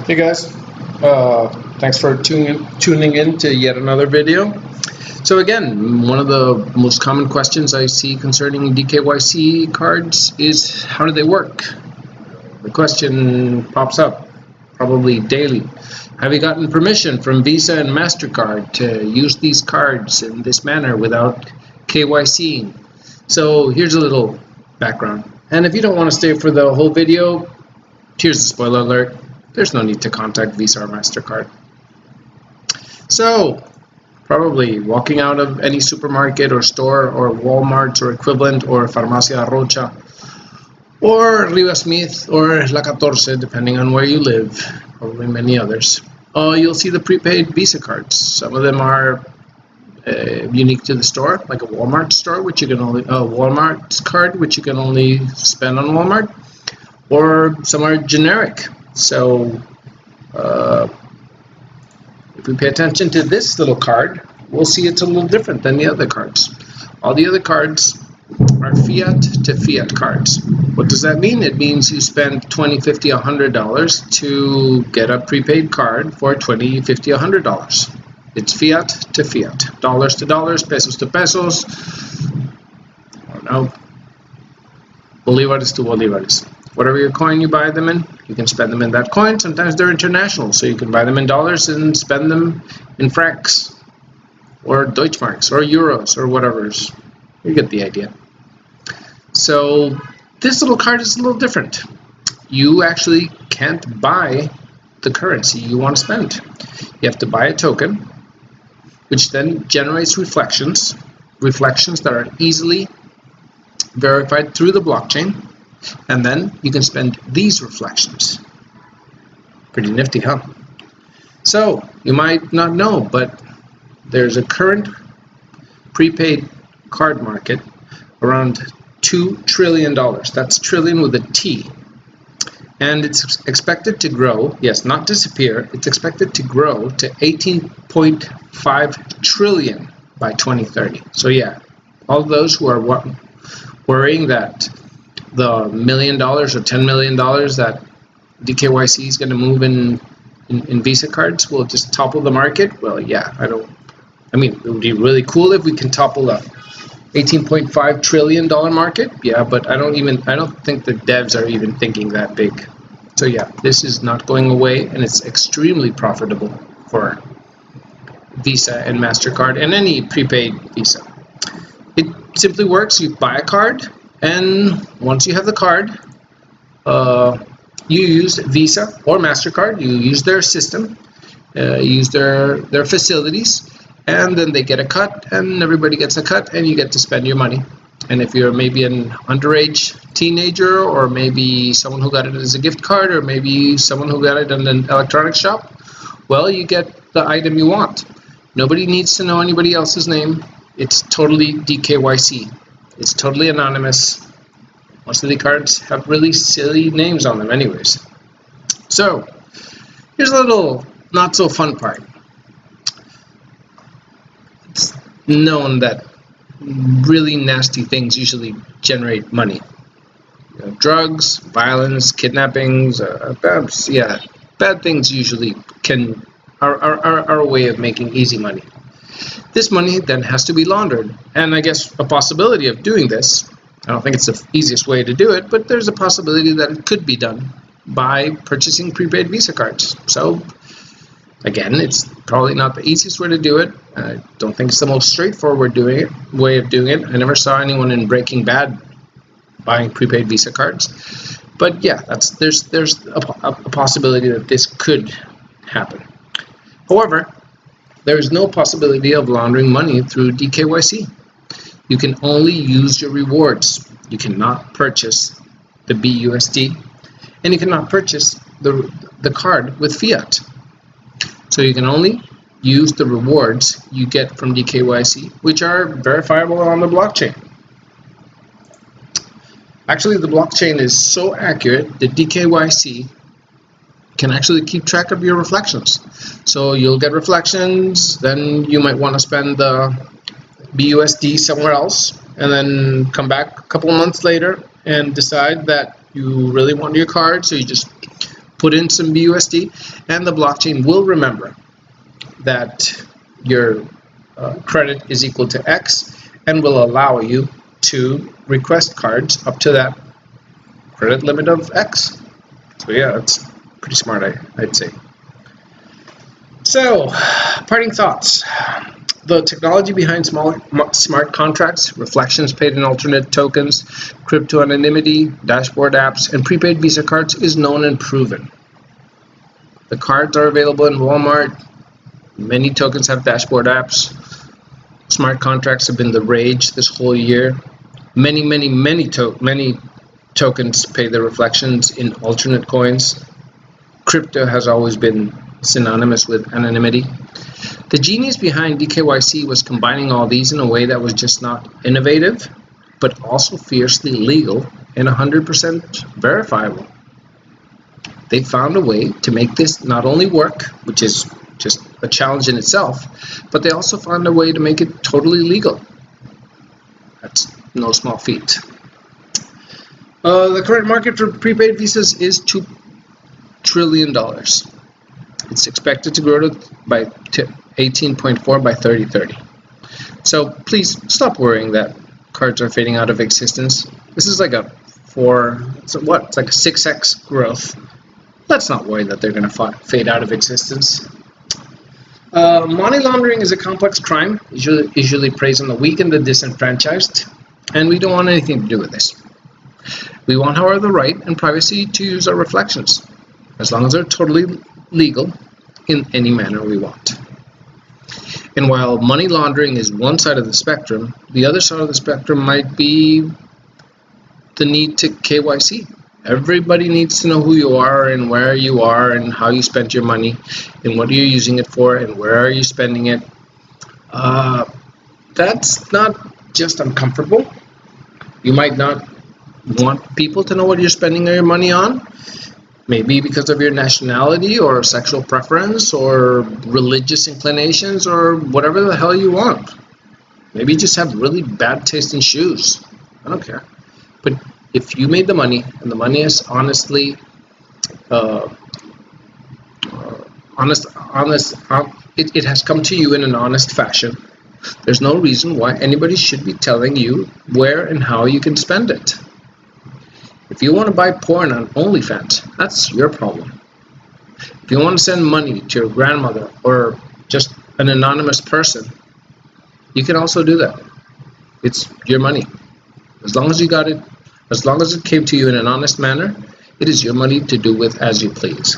Hey guys, thanks for tuning in to yet another video. So again, one of the most common questions I see concerning DKYC cards is how do they work? The question pops up probably daily. Have you gotten permission from Visa and MasterCard to use these cards in this manner without KYCing? So here's a little background. And if you don't want to stay for the whole video, here's the spoiler alert. There's no need to contact Visa or MasterCard. So, probably walking out of any supermarket or store or Walmart or equivalent or Farmacia Rocha or Riva Smith or La 14, depending on where you live, probably many others, you'll see the prepaid Visa cards. Some of them are unique to the store, like a Walmart store, which you can only Walmart card, which you can only spend on Walmart, or some are generic. So if we pay attention to this little card, we'll see it's a little different than the other cards. All the other cards are fiat to fiat cards. What does that mean? It means you spend $20, $50, $100 to get a prepaid card for $20, $50, $100. It's fiat to fiat, dollars to dollars, pesos to pesos, I don't know, bolivares to bolivares. Whatever your coin you buy them in, you can spend them in that coin. Sometimes they're international, so you can buy them in dollars and spend them in francs or Deutschmarks or euros or whatever. You get the idea. So this little card is a little different. You actually can't buy the currency you want to spend. You have to buy a token, which then generates reflections that are easily verified through the blockchain. And then you can spend these reflections. Pretty nifty, huh? So, you might not know, but there's a current prepaid card market around $2 trillion. That's trillion with a T. And it's expected to grow, yes, not disappear, it's expected to grow to 18.5 trillion by 2030. So yeah, all those who are worrying that the $1 million or $10 million that DKYC is going to move in Visa cards will just topple the market. Well, yeah, I mean, it would be really cool if we can topple a $18.5 trillion market. Yeah, but I don't think the devs are even thinking that big. So yeah, this is not going away, and it's extremely profitable for Visa and MasterCard and any prepaid Visa. It simply works. You buy a card, and once you have the card, you use Visa or MasterCard. You use their system, use their facilities, and then they get a cut, and everybody gets a cut, and you get to spend your money. And if you're maybe an underage teenager, or maybe someone who got it as a gift card, or maybe someone who got it in an electronics shop, well, you get the item you want. Nobody needs to know anybody else's name. It's totally DKYC. It's totally anonymous. Most of the cards have really silly names on them anyways. So, here's a little not so fun part. It's known that really nasty things usually generate money. You know, drugs, violence, kidnappings, bad things usually are a way of making easy money. This money then has to be laundered, and I guess a possibility of doing this, I don't think it's the easiest way to do it, but there's a possibility that it could be done by purchasing prepaid Visa cards. So again, it's probably not the easiest way to do it. I don't think it's the most straightforward way of doing it. I never saw anyone in Breaking Bad buying prepaid Visa cards. But yeah, there's a possibility that this could happen. However, there is no possibility of laundering money through DKYC. You can only use your rewards. You cannot purchase the BUSD, and you cannot purchase the card with fiat. So you can only use the rewards you get from DKYC, which are verifiable on the blockchain. Actually, the blockchain is so accurate that DKYC can actually keep track of your reflections. So you'll get reflections, then you might want to spend the BUSD somewhere else, and then come back a couple of months later and decide that you really want your card, so you just put in some BUSD, and the blockchain will remember that your credit is equal to X and will allow you to request cards up to that credit limit of X. So yeah, it's pretty smart, I'd say. So, parting thoughts. The technology behind smart contracts, reflections paid in alternate tokens, crypto anonymity, dashboard apps, and prepaid Visa cards is known and proven. The cards are available in Walmart. Many tokens have dashboard apps. Smart contracts have been the rage this whole year. Many tokens pay the reflections in alternate coins. Crypto has always been synonymous with anonymity. The genius behind DKYC was combining all these in a way that was just not innovative, but also fiercely legal and 100% verifiable. They found a way to make this not only work, which is just a challenge in itself, but they also found a way to make it totally legal. That's no small feat. The current market for prepaid visas is $2 trillion. It's expected to grow by 18.4 by 2030. So please stop worrying that cards are fading out of existence. This is like a 6x growth. Let's not worry that they're going to fade out of existence. Money laundering is a complex crime, usually preys on the weak and the disenfranchised, and we don't want anything to do with this. We want, however, the right and privacy to use our reflections, as long as they're totally legal in any manner we want. And while money laundering is one side of the spectrum, the other side of the spectrum might be the need to KYC. Everybody needs to know who you are and where you are and how you spent your money and what you're using it for and where are you spending it. That's not just uncomfortable. You might not want people to know what you're spending your money on, maybe because of your nationality or sexual preference or religious inclinations or whatever the hell you want. Maybe you just have really bad taste in shoes. I don't care. But if you made the money and the money is honestly it has come to you in an honest fashion, there's no reason why anybody should be telling you where and how you can spend it. If you want to buy porn on OnlyFans, that's your problem. If you want to send money to your grandmother or just an anonymous person, you can also do that. It's your money. As long as you got it, as long as it came to you in an honest manner, it is your money to do with as you please.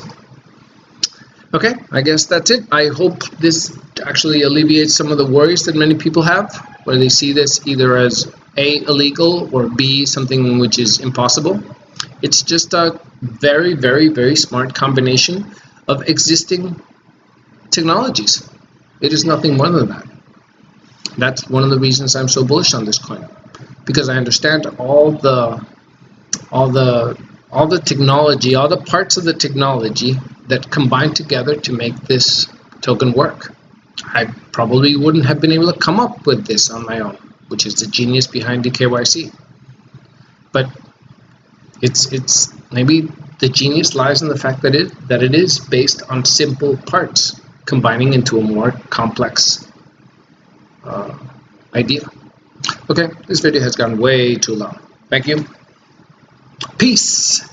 Okay, I guess that's it. I hope this actually alleviates some of the worries that many people have, where they see this either as A, illegal, or B, something which is impossible. It's just a very, very, very smart combination of existing technologies. It is nothing more than that. That's one of the reasons I'm so bullish on this coin, because I understand all the technology, all the parts of the technology that combine together to make this token work. I probably wouldn't have been able to come up with this on my own, which is the genius behind DKYC. But it's maybe the genius lies in the fact that it is based on simple parts combining into a more complex idea. Okay, this video has gone way too long. Thank you. Peace.